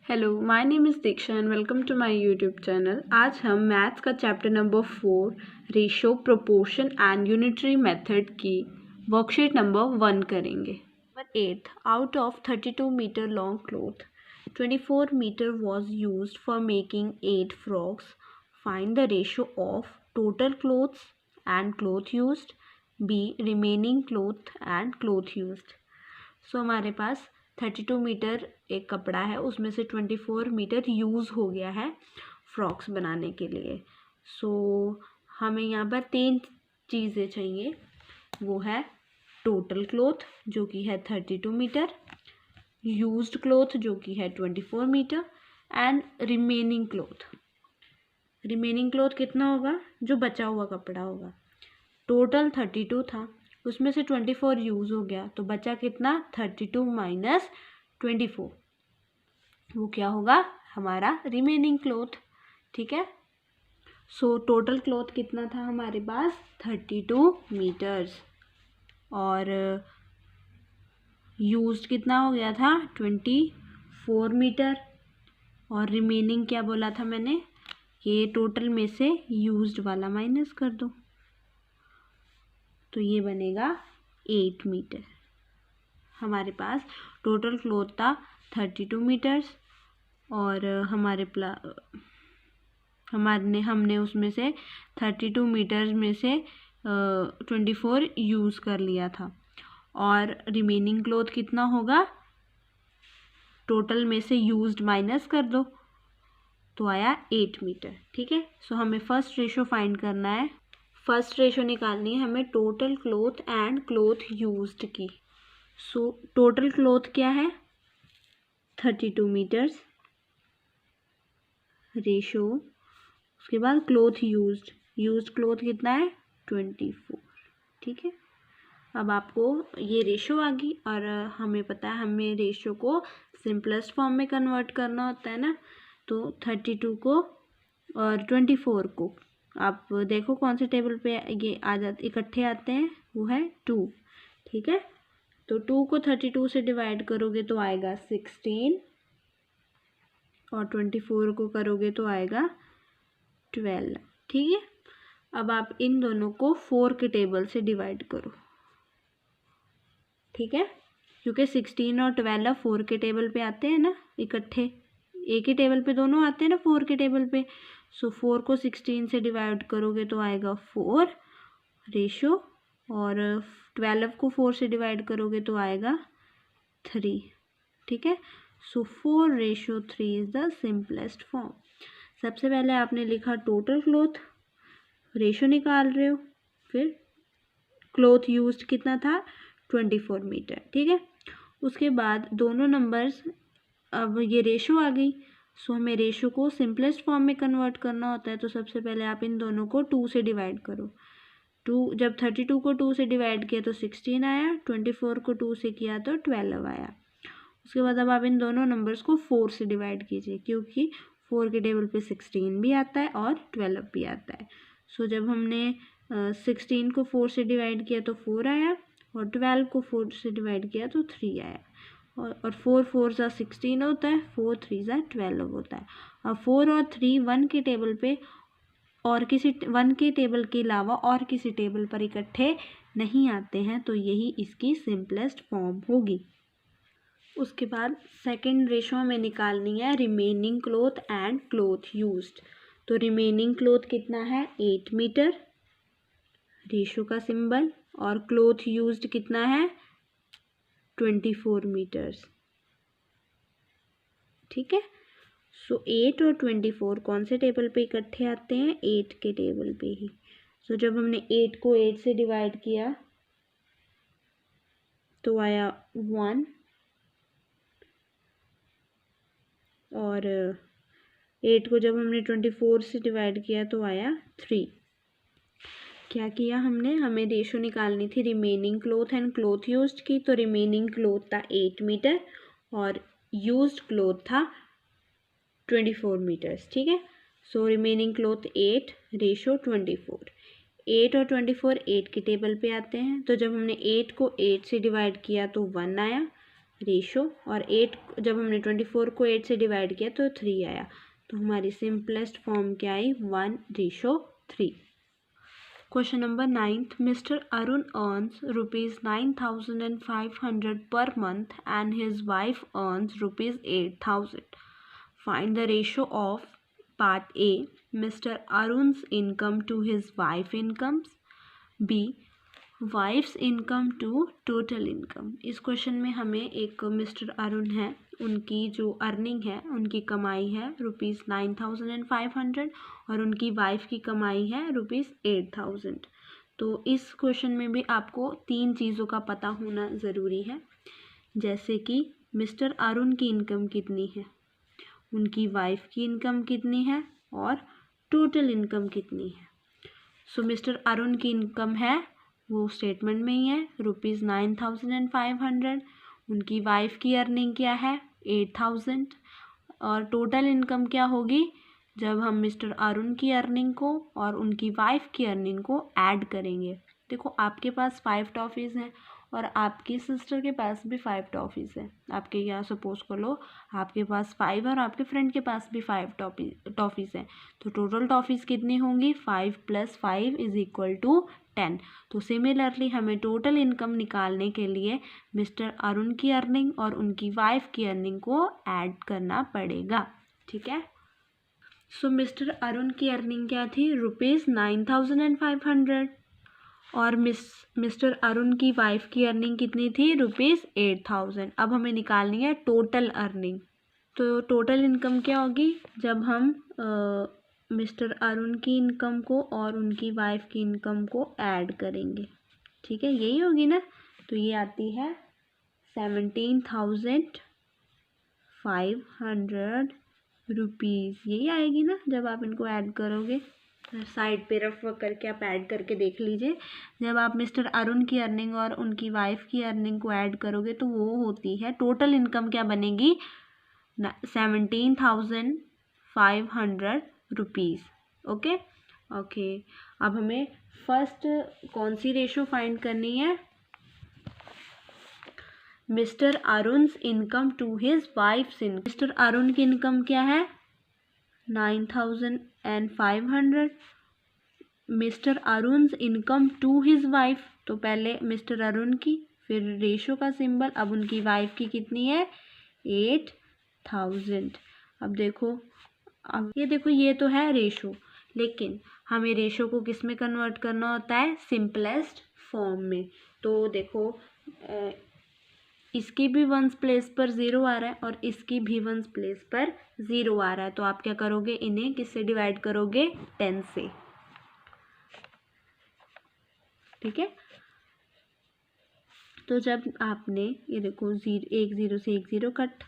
Hello, my name is Diksha and welcome to my YouTube channel. आज हम maths का chapter number 4 ratio, proportion and unitary method की worksheet number 1 करेंगे। 8 out of 32 metre long cloth 24 metre was used for making 8 frocks. Find the ratio of total clothes and cloth used. B remaining cloth and cloth used. सो हमारे पास 32 metre एक कपड़ा है, उसमें से 24 metre use हो गया है फ्रॉक्स बनाने के लिए। सो हमें यहाँ पर 3 चीज़ें चाहिए। वो है टोटल क्लॉथ जो कि है 32 मीटर, यूज्ड क्लॉथ जो कि है 24 metre and remaining cloth. Remaining cloth कितना होगा? जो बचा हुआ कपड़ा होगा। टोटल 32 था, उसमें से 24 यूज़ हो गया, तो बचा कितना? 32 माइनस 24, वो क्या होगा? हमारा रिमेनिंग क्लॉथ। ठीक है। सो टोटल क्लॉथ कितना था हमारे पास? 32 मीटर्स। और यूज्ड कितना हो गया था? 24 मीटर। और रिमेनिंग क्या बोला था मैंने? ये टोटल में से यूज्ड वाला माइनस कर दो, तो ये बनेगा 8 मीटर। हमारे पास टोटल क्लॉथ था 32 मीटर्स और हमने उसमें से 32 मीटर्स में से 24 यूज़ कर लिया था। और रिमेनिंग क्लॉथ कितना होगा? टोटल में से यूज्ड माइनस कर दो, तो आया 8 मीटर। ठीक है। सो हमें फर्स्ट रेशो फाइंड करना है। फर्स्ट रेशो निकालनी है हमें total cloth and cloth used की। सो टोटल क्लॉथ क्या है? 32 मीटर्स रेशो, उसके बाद क्लॉथ यूज्ड क्लॉथ कितना है? 24। ठीक है। अब आपको ये रेशो आ गई और हमें पता है हमें रेशो को सिंपलेस्ट फॉर्म में कन्वर्ट करना होता है ना। तो 32 को और 24 को आप देखो कौन से टेबल पे ये आ जाते, इकट्ठे आते हैं, वो है 2। ठीक है। तो 2 को 32 से डिवाइड करोगे तो आएगा 16 और 24 को करोगे तो आएगा 12। ठीक है। अब आप इन दोनों को 4 के टेबल से डिवाइड करो। ठीक है। क्योंकि 16 और 12 4 के टेबल पे आते हैं ना इकट्ठे, एक ही टेबल पे दोनों आते हैं ना 4 के टेबल पे। सो 4 को 16 से डिवाइड करोगे तो आएगा 4 रेशो, और 12 को 4 से डिवाइड करोगे तो आएगा 3। ठीक है। सो 4:3 इज द सिंपलेस्ट फॉर्म। सबसे पहले आपने लिखा टोटल क्लॉथ, रेशो निकाल रहे हो, फिर क्लॉथ यूज्ड कितना था? 24 मीटर। ठीक है। उसके बाद दोनों नंबर्स, अब ये रेशो आ गई, सो हमें रेशो को सिंपलेस्ट फॉर्म में कन्वर्ट करना होता है। तो सबसे पहले आप इन दोनों को 2 से डिवाइड करो। 2 जब 32 को 2 से डिवाइड किया तो 16 आया, 24 को 2 से किया तो 12 आया। उसके बाद अब आप इन दोनों नंबर्स को 4 से डिवाइड कीजिए, क्योंकि 4 के टेबल पे 16 भी आता है और 12 भी आता है। सो जब हमने 16 को 4 से डिवाइड किया तो 4 आया, और 12 को 4 से डिवाइड किया तो 3 आया। और 4 4 ज़ा 16 होता है, 4 3 ज़ा 12 होता है। अब 4 और 3 1 के टेबल पे और किसी 1 के टेबल के अलावा और किसी टेबल पर इकट्ठे नहीं आते हैं, तो यही इसकी सिंपलेस्ट फॉर्म होगी। उसके बाद सेकंड रेशो हमें निकालनी है remaining cloth and cloth used. तो रिमेनिंग क्लॉथ कितना है? 8 मीटर रेशो का सिंबल, और क्लॉथ यूज्ड कितना है? 24 मीटर्स। ठीक है। सो 8 और 24 कौन से टेबल पे इकट्ठे आते हैं? 8 के टेबल पे ही। सो जब हमने 8 को 8 से डिवाइड किया तो आया 1, और 8 को जब हमने 24 से डिवाइड किया तो आया 3। क्या किया हमने? हमें रेशो निकालनी थी remaining cloth and cloth used की। तो रिमेनिंग क्लॉथ था 8 मीटर और यूज्ड क्लॉथ था 24 मीटर्स। ठीक है। So remaining cloth 8 ratio 24। 8 और 24 8 के टेबल पे आते हैं। तो जब हमने 8 को 8 से डिवाइड किया तो 1 आया, रेशो, और 8 जब हमने 24 को 8 से डिवाइड किया तो 3 आया, तो हमारी सिंपलेस्ट फॉर्म क्या आई 1:3। Question number 9th, mister Arun earns ₹9,500 per month and his wife earns ₹8,000. Find the ratio of part A, Mr. Arun's income to his wife incomes, B, wife's income to total income. इस question में हमें एक mister Arun है, उनकी जो earning है, उनकी कमाई है ₹9,500 और उनकी वाइफ की कमाई है ₹8,000। तो इस क्वेश्चन में भी आपको 3 चीज़ों का पता होना ज़रूरी है, जैसे कि मिस्टर अरुण की इनकम कितनी है, उनकी वाइफ की इनकम कितनी है और टोटल इनकम कितनी है। सो मिस्टर अरुण की इनकम है, वो स्टेटमेंट में ही है, ₹9,500। उनकी वाइफ की अर्निंग क्या है 8,000। और टोटल इनकम क्या होगी जब हम मिस्टर अरुण की अर्निंग को और उनकी वाइफ की अर्निंग को ऐड करेंगे। देखो आपके पास 5 टॉफ़ीज़ हैं और आपकी सिस्टर के पास भी 5 टॉफ़ीज़ हैं। आपके यहाँ सपोज कर लो आपके पास 5 और आपके फ्रेंड के पास भी 5 टॉफ़ीज़ हैं, तो टोटल टॉफ़ीज़ कितनी होंगी 5 + 5 = 10। तो सिमिलरली हमें टोटल इनकम निकालने के लिए मिस्टर अरुण की अर्निंग और उनकी वाइफ की अर्निंग को ऐड करना पड़ेगा। ठीक है, सो मिस्टर अरुण की अर्निंग क्या थी ₹9,500 और मिस्टर अरुण की वाइफ की अर्निंग कितनी थी ₹8,000। अब हमें निकालनी है टोटल अर्निंग। तो टोटल इनकम क्या होगी जब हम मिस्टर अरुण की इनकम को और उनकी वाइफ की इनकम को ऐड करेंगे। ठीक है, यही होगी ना। तो ये आती है ₹17,500, यही आएगी ना जब आप इनको ऐड करोगे। साइड पे रफ वर्क करके आप ऐड करके देख लीजिए। जब आप मिस्टर अरुण की अर्निंग और उनकी वाइफ की अर्निंग को ऐड करोगे तो वो होती है टोटल इनकम क्या बनेगी 17,500 रुपीज़। ओके, अब हमें फर्स्ट कौन सी रेशो फाइंड करनी है, mister Arun's income to his wife's income. Mister Arun की इनकम क्या है 9,500। Mister Arun's income to his wife, तो पहले मिस्टर अरुण की, फिर रेशो का सिंबल, अब उनकी वाइफ की कितनी है 8,000। अब देखो ये तो है रेशो, लेकिन हमें रेशो को किस में कन्वर्ट करना होता है सिंपलेस्ट फॉर्म में। तो देखो इसकी भी 1s प्लेस पर 0 आ रहा है और इसकी भी 1s प्लेस पर 0 आ रहा है, तो आप क्या करोगे इन्हें किससे डिवाइड करोगे 10 से। ठीक है, तो जब आपने ये देखो 1 0 से 1 0 कट,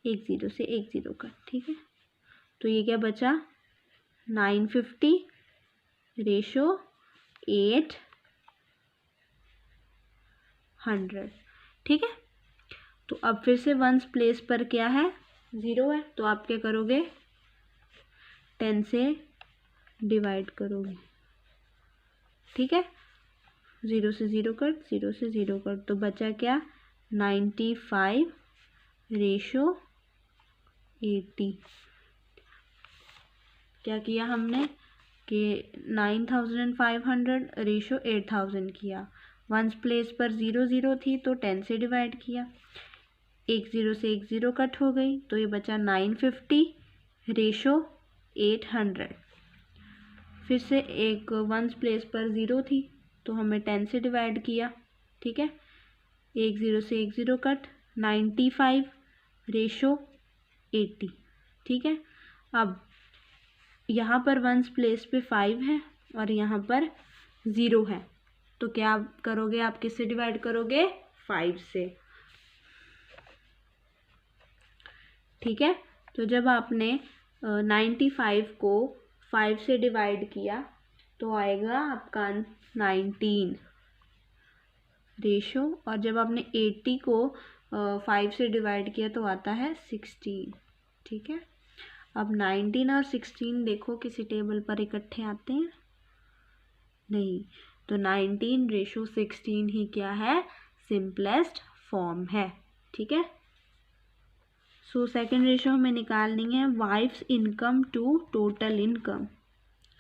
1 0 से 1 0 कट, ठीक है, तो ये क्या बचा 950 रेशो 800। ठीक है, तो अब फिर से 1s प्लेस पर क्या है 0 है, तो आप क्या करोगे 10 से डिवाइड करोगे। ठीक है, 0 से 0 कट, 0 से 0 कट, तो बचा क्या 95 रेशो 80। क्या किया हमने कि 9,500 रेशो 8,000 किया, 1s प्लेस पर 0 0 थी तो 10 से डिवाइड किया, 1 0 से 1 0 कट हो गई, तो ये बचा 950 रेशो 800। फिर से एक 1s प्लेस पर 0 थी तो हमें 10 से डिवाइड किया। ठीक है, 1 0 से 1 0 कट, 95 रेशो 80। ठीक है, अब यहाँ पर 1s प्लेस पे 5 है और यहाँ पर 0 है, तो क्या करोगे आप किससे डिवाइड करोगे 5 से। ठीक है, तो जब आपने 95 को 5 से डिवाइड किया तो आएगा आपका 19 रेशो, और जब आपने 80 को 5 से डिवाइड किया तो आता है 16। ठीक है, अब 19 और 16 देखो किसी टेबल पर इकट्ठे आते हैं नहीं, तो 19 रेशो 16 ही क्या है सिंपलेस्ट फॉर्म है। ठीक है, सो सेकेंड रेशो हमें निकालनी है wife's income to total income.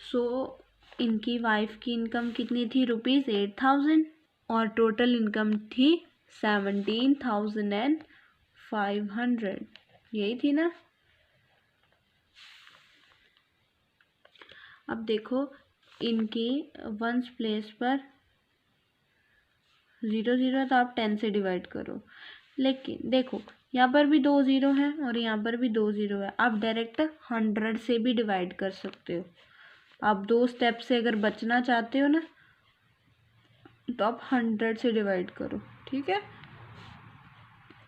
So इनकी वाइफ की इनकम कितनी थी ₹8,000 और टोटल इनकम थी 17,500, यही थी ना। अब देखो इनकी वंस प्लेस पर 0 0 है तो आप 10 से डिवाइड करो, लेकिन देखो यहाँ पर भी 2 0 है और यहाँ पर भी 2 0 है। आप डायरेक्ट 100 से भी डिवाइड कर सकते हो। आप 2 स्टेप से अगर बचना चाहते हो ना तो आप 100 से डिवाइड करो, ठीक है।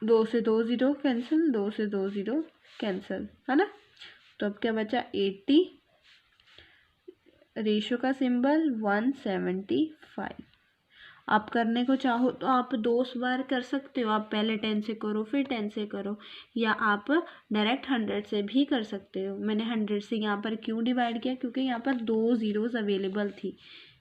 2 से 2 0 कैंसिल, 2 से 2 0 कैंसिल, है ना। तो अब क्या बचा 80, रेशो का सिंबल 175। आप करने को चाहो तो आप 2 बार कर सकते हो। आप पहले 10 से करो फिर 10 से करो, या आप डायरेक्ट 100 से भी कर सकते हो। मैंने 100 से यहाँ पर क्यों डिवाइड किया, क्योंकि यहाँ पर 2 ज़ीरोज़ अवेलेबल थी।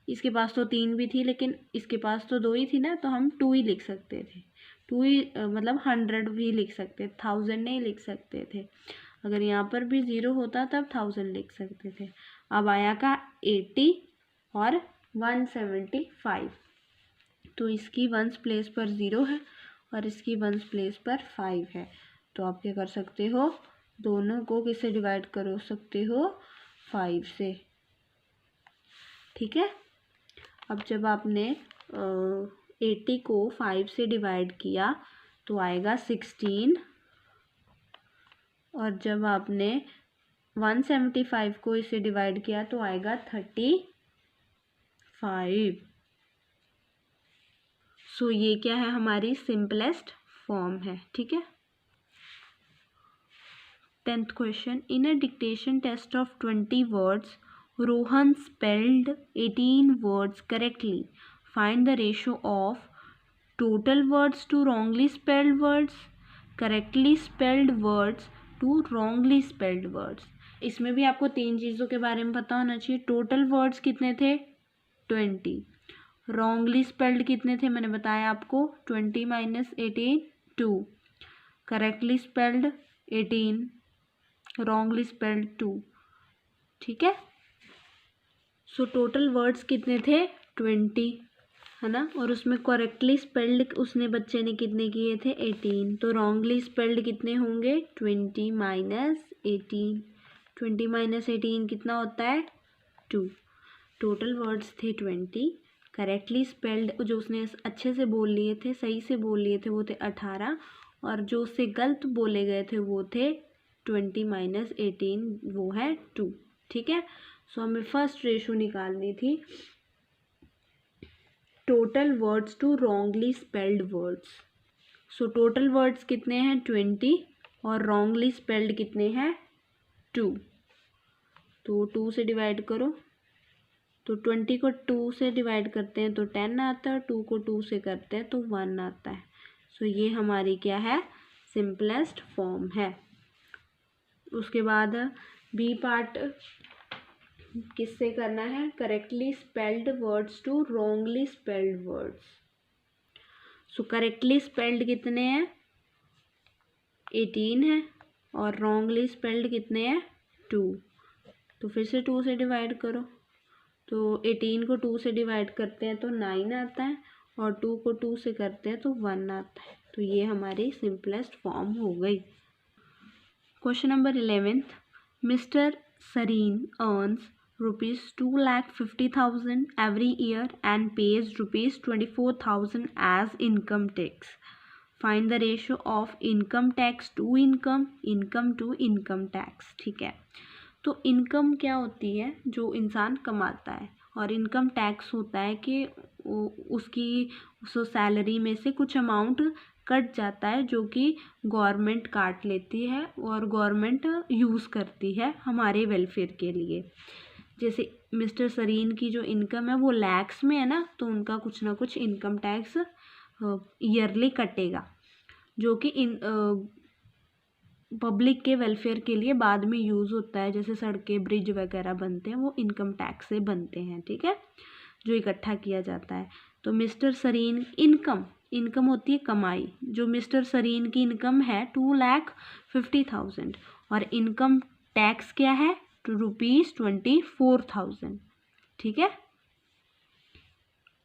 इसके पास तो 3 भी थी लेकिन इसके पास तो 2 ही थी ना, तो हम 2 ही लिख सकते थे। 2 ही मतलब 100 भी लिख सकते, 1000 नहीं लिख सकते थे। अगर यहाँ पर भी 0 होता तब 1000 लिख सकते थे। अब आया का 80 और 175। तो इसकी वंस प्लेस पर 0 है और इसकी वंस प्लेस पर 5 है। तो आप क्या कर सकते हो, दोनों को किससे डिवाइड कर सकते हो, 5 से, ठीक है। अब जब आपने 80 को 5 से डिवाइड किया तो आएगा 16, और जब आपने 175 को इससे डिवाइड किया तो आएगा 35। सो ये क्या है, हमारी सिंपलेस्ट फॉर्म है, ठीक है। 10th question, in a dictation test of 20 words Rohan spelled 18 words correctly, find the ratio of total words to wrongly spelled words, correctly spelled words to wrongly spelled words. इसमें भी आपको 3 चीज़ों के बारे में पता होना चाहिए। टोटल वर्ड्स कितने थे 20, रॉन्गली स्पेल्ड कितने थे मैंने बताया आपको 20 - 18 2, करेक्टली स्पेल्ड 18, रॉन्गली स्पेल्ड 2, ठीक है। सो टोटल वर्ड्स कितने थे 20, है ना, और उसमें करेक्टली स्पेल्ड उसने बच्चे ने कितने किए थे 18, तो रॉन्गली स्पेल्ड कितने होंगे 20 - 18, 20 - 18 कितना होता है 2। टोटल वर्ड्स थे 20, करेक्टली स्पेल्ड जो उसने अच्छे से बोल लिए थे, सही से बोल लिए थे, वो थे 18, और जो उससे गलत बोले गए थे वो थे 20 - 18, वो है 2, ठीक है। सो हमें फर्स्ट रेशो निकालनी थी total words to wrongly spelled words. So total words कितने हैं 20 और रॉन्गली स्पेल्ड कितने हैं 2, तो 2 से डिवाइड करो। तो 20 को 2 से डिवाइड करते हैं तो 10 आता है, 2 को 2 से करते हैं तो 1 आता है। सो ये हमारी क्या है, सिंपलेस्ट फॉर्म है। उसके बाद बी पार्ट किससे करना है, correctly spelled words to wrongly spelled words. So correctly spelled कितने हैं 18 है और रॉन्गली स्पेल्ड कितने हैं 2, तो फिर से 2 से डिवाइड करो। तो 18 को 2 से डिवाइड करते हैं तो 9 आता है और 2 को 2 से करते हैं तो 1 आता है। तो ये हमारी सिंपलेस्ट फॉर्म हो गई। Question number 11, mister Sarin earns ₹2,50,000 every year and pays ₹24,000 as income tax. Find the ratio of income tax to income to income tax, ठीक है। तो इनकम क्या होती है, जो इंसान कमाता है, और इनकम टैक्स होता है कि उसकी सैलरी में से कुछ अमाउंट कट जाता है जो कि गवर्नमेंट काट लेती है और गवर्नमेंट यूज़ करती है हमारे वेलफेयर के लिए। जैसे मिस्टर सरीन की जो इनकम है वो लैक्स में है ना, तो उनका कुछ ना कुछ इनकम टैक्स ईयरली कटेगा, जो कि पब्लिक के वेलफेयर के लिए बाद में यूज़ होता है। जैसे सड़कें ब्रिज वगैरह बनते हैं वो इनकम टैक्स से बनते हैं, ठीक है, जो इकट्ठा किया जाता है। तो मिस्टर सरीन इनकम इनकम होती है कमाई। जो मिस्टर सरीन की इनकम है 2,50,000 और इनकम टैक्स क्या है ₹24,000। ठीक है।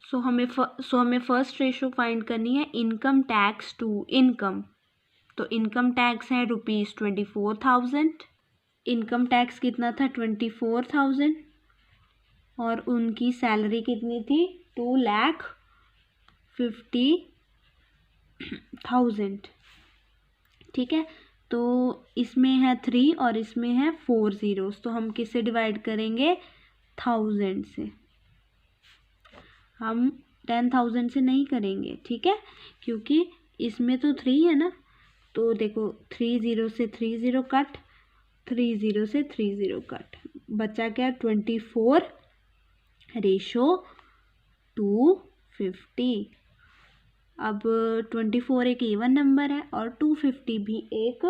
सो हमें फर्स्ट रेशो फाइंड करनी है इनकम टैक्स टू इनकम। तो इनकम टैक्स है ₹24,000, इनकम टैक्स कितना था 24,000 और उनकी सैलरी कितनी थी 2,50,000। ठीक है। तो इसमें है 3 और इसमें है 4 zeros, तो हम किससे डिवाइड करेंगे 1000 से। हम 10,000 से नहीं करेंगे, ठीक है, क्योंकि इसमें तो 3 है ना। तो देखो 3 0 से 3 0 कट, 3 0 से 3 0 कट, बचा क्या 24 रेशो 250। अब 24 एक इवन नंबर है और 250 भी एक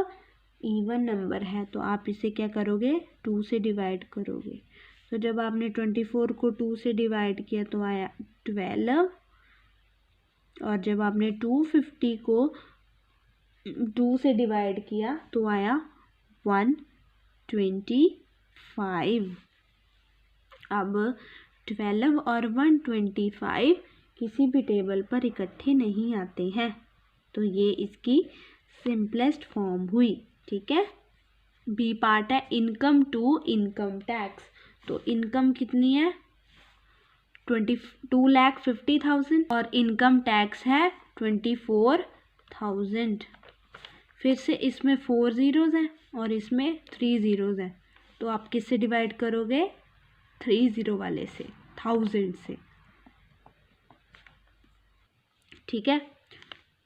इवन नंबर है, तो आप इसे क्या करोगे 2 से डिवाइड करोगे। तो जब आपने 24 को 2 से डिवाइड किया तो आया 12 और जब आपने 250 को 2 से डिवाइड किया तो आया 125। अब 12 और 125 किसी भी टेबल पर इकट्ठे नहीं आते हैं, तो ये इसकी सिंपलेस्ट फॉर्म हुई। ठीक है। बी पार्ट है इनकम टू इनकम टैक्स। तो इनकम कितनी है 2,50,000 और इनकम टैक्स है 24,000। फिर से इसमें 4 zeros हैं और इसमें 3 zeros हैं, तो आप किससे डिवाइड करोगे 3 0 वाले से, 1000 से। ठीक है।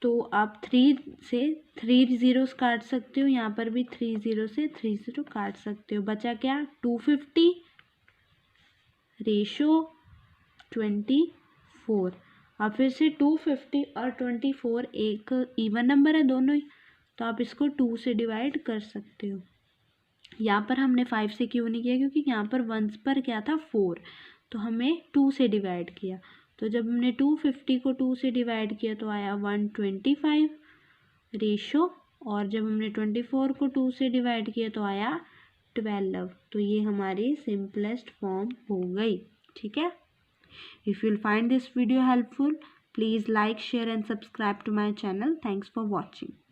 तो आप 3 से 3 zeros काट सकते हो, यहाँ पर भी 3 0 से 3 0 काट सकते हो। बचा क्या 250 रेशो 24। अब फिर से 250 और 24 एक इवन नंबर है दोनों ही, तो आप इसको 2 से डिवाइड कर सकते हो। यहाँ पर हमने 5 से क्यों नहीं किया, क्योंकि यहाँ पर वंस पर क्या था 4, तो हमें 2 से डिवाइड किया। तो जब हमने 250 को 2 से डिवाइड किया तो आया 125 रेशो, और जब हमने 24 को 2 से डिवाइड किया तो आया 12। तो ये हमारी सिंपलेस्ट फॉर्म हो गई। ठीक है। If you'll find this video helpful, please like, share and subscribe to my channel. Thanks for watching.